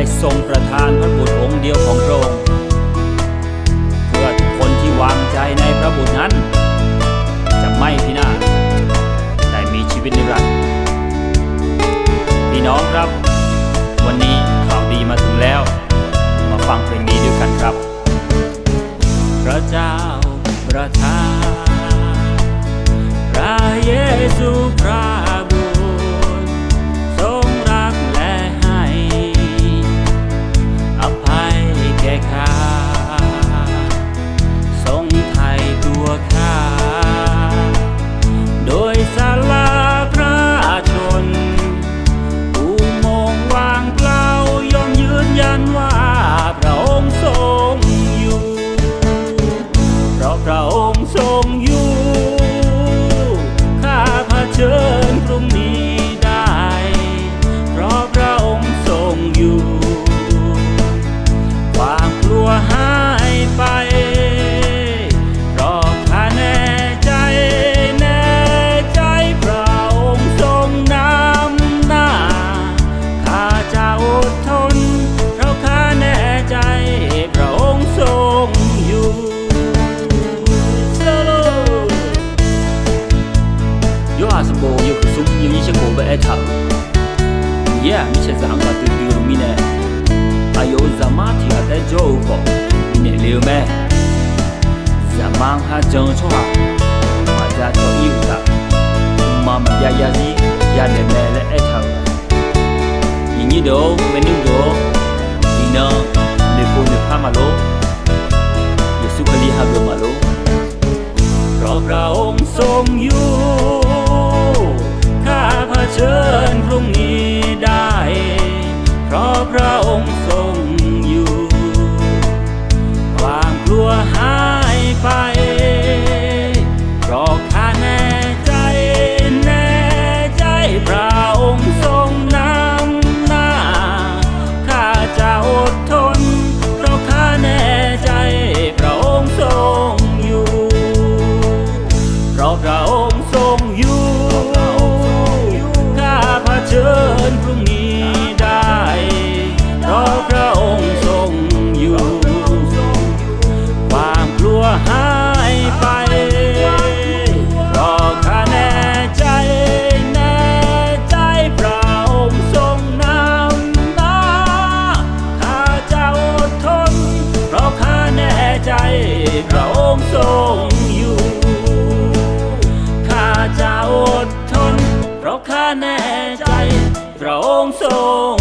ได้ทรงประทานพระบุตรองค์เดียวของพระองค์เพื่อทุกคนที่วางใจในพระบุตรนั้นจะไม่พินาศแต่มีชีวิตนิรันดร์พี่น้องครับวันนี้ข่าวดีมาถึงแล้วมาฟังเพลงนี้ด้วยกันครับพระเจ้าประทานพระเยซูพระบุตรทรงรักและให้อภัยแก่ข้าทรงไถ่ตัวข้าโดยสละพระชนอุโมงค์ว่างเปล่ายอมยืนยันว่าพระองค์ทรงอยู่เพราะพระองค์ทรงอยู่ข้าเผชิญพรุ่งนี้ได้เพราะพระองค์ทรงอยู่ความกลัวหายไปเพราะข้าแน่ใจพระองค์ทรงนำหน้าข้าจะอดทนเพราะข้าแน่ใจพระองค์ทรงอยู่yo asbo yo kusum yo yishe ko ba eta ye mi che zanga tu tu mi ne ayo zamati ate jo ko mi ne leu me zamang ha jong cho ha ma ja to yi ta ma ma ya ya si ya ne me le eta yi ni do me nu do ni no ne ko ne pha ma lo yesu kali ha lo ma lo เพราะพระองค์ทรงอยู่ข้าเผชิญพรุ่งนี้ได้เพราะพระองค์ทรงอยู่ความกลัวหายไปเพราะข้าแน่ใจพระองค์ทรงนำหน้าข้าจะอดทนเพราะข้าแน่ใจพระองค์ทรงอยู่เพราะพระองค์ทรงอยู่ข้าเผชิญพรุ่งนี้ได้เพราะพระองค์ทรงอยู่ความกลัวหายไปเพราะข้าแน่ใจพระองค์ทรงนำหน้าข้าจะอดทนเพราะข้าแน่ใจพระองค์ทรงอยู่ข้าจะอดทนเพราะข้าแน่ใจพระองค์ทรง